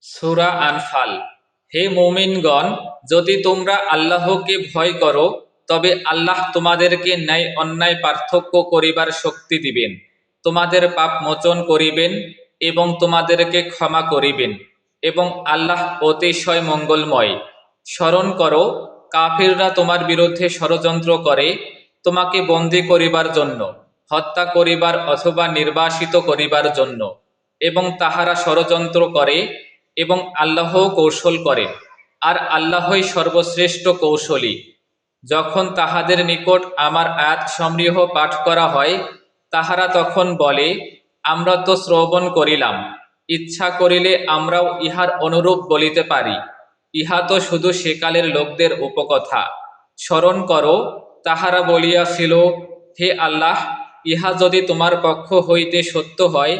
সূরা আনফাল। হে মুমিনগণ, যদি তোমরা আল্লাহকে ভয় করো তবে আল্লাহ তোমাদেরকে ন্যায় অন্যায় পার্থক্য করিবার শক্তি দিবেন, তোমাদের পাপ মোচন করিবেন এবং তোমাদেরকে ক্ষমা করিবেন, এবং আল্লাহ অতিশয় মঙ্গলময়। স্মরণ করো, কাফিররা তোমার বিরুদ্ধে ষড়যন্ত্র করে তোমাকে বন্দী করিবার জন্য, হত্যা করিবার অথবা নির্বাসিত করিবার জন্য, এবং তাহারা ষড়যন্ত্র করে এবং আল্লাহ কৌশল করেন, আর আল্লাহই সর্বশ্রেষ্ঠ কৌশলী। যখন তাহাদের নিকট আমার আয়াত সমূহ পাঠ করা হয়, তাহারা তখন বলে, আমরা তো শ্রবণ করিলাম, ইচ্ছা করিলে আমরাও ইহার অনুরূপ বলিতে পারি। ইহা তো শুধু সেকালের লোকদের উপকথা। স্মরণ করো, তাহারা বলিয়াছিল, হে আল্লাহ, ইহা যদি তোমার পক্ষ হইতে সত্য হয়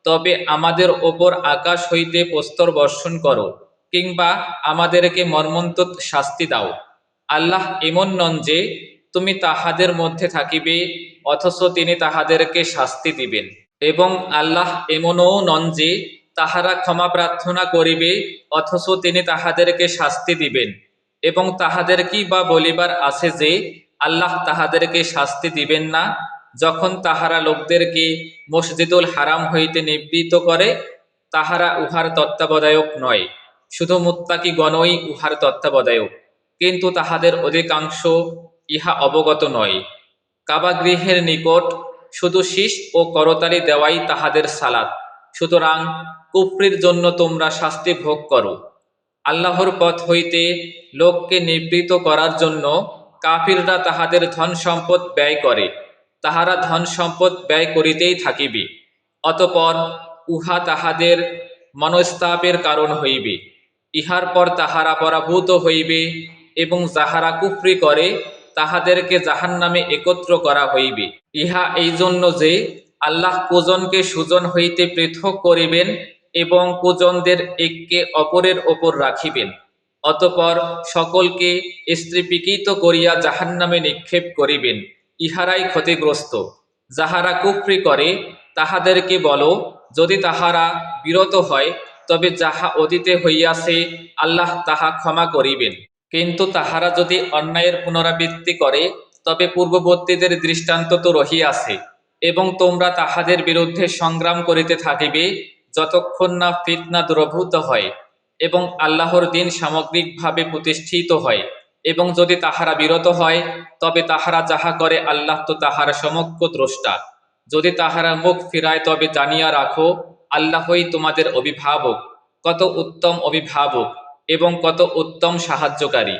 তবে আমাদের ওপর আকাশ হইতে প্রস্তর বর্ষণ করো, কিংবা আমাদেরকে মর্মন্তুদ শাস্তি দাও। আল্লাহ এমন নন যে তুমি তাহাদের মধ্যে থাকিবে অথচ তিনি তাহাদেরকে শাস্তি দিবেন, এবং আল্লাহ এমনও নন যে তাহারা ক্ষমা প্রার্থনা করিবে অথচ তিনি তাহাদেরকে শাস্তি দিবেন, এবং তাহাদের কি বা বলিবার আছে যে আল্লাহ তাহাদেরকে শাস্তি দিবেন না, যখন তাহারা লোকদেরকে মসজিদুল হারাম হইতে নিবৃত্ত করে। তাহারা উহার তত্ত্বাবধায়ক নয়, শুধু মুত্তাকিগণই উহার তত্ত্বাবধায়ক, কিন্তু তাহাদের অধিকাংশ ইহা অবগত নয়। কাবাগৃহের নিকট শুধু শীষ ও করতালি দেওয়াই তাহাদের সালাত। সুতরাং কুফরির জন্য তোমরা শাস্তি ভোগ করো। আল্লাহর পথ হইতে লোককে নিবৃত করার জন্য কাফিররা তাহাদের ধন সম্পদ ব্যয় করে। তাহারা ধন সম্পদ ব্যয় করিতেই থাকিবে, অতঃপর উহা তাহাদের মনস্তাপের কারণ হইবে। ইহার পর তাহারা পরাভূত হইবে, এবং যাহারা কুফরি করে তাহাদেরকে জাহান্নামে একত্র করা হইবে। ইহা এই জন্য যে আল্লাহ কুজনকে সুজন হইতে পৃথক করিবেন এবং কুজনদের একে অপরের ওপর রাখিবেন, অতঃপর সকলকে স্ত্রীপিকৃত করিয়া জাহান্নামে নিক্ষেপ করিবেন। ইহারাই ক্ষতিগ্রস্ত। যাহারা কুফরি করে তাহাদেরকে বলো, যদি তাহারা বিরত হয় তবে যাহা অতীতে হইয়াছে আল্লাহ তাহা ক্ষমা করিবেন, কিন্তু তাহারা যদি অন্যায়ের পুনরাবৃত্তি করে তবে পূর্ববর্তীদের দৃষ্টান্ত তো রহিয়াছে, এবং তোমরা তাহাদের বিরুদ্ধে সংগ্রাম করিতে থাকিবে যতক্ষণ না ফিতনা দূরভূত হয় এবং আল্লাহর দিন সামগ্রিকভাবে প্রতিষ্ঠিত হয়। এবং যদি তাহারা বিরত হয় তবে তাহারা যাহা করে আল্লাহ তো তাহার সমগ্র দ্রষ্টা। যদি তাহারা মুখ ফিরায় তবে জানিয়া রাখো, আল্লাহই তোমাদের অভিভাবক, কত উত্তম অভিভাবক এবং কত উত্তম সাহায্যকারী।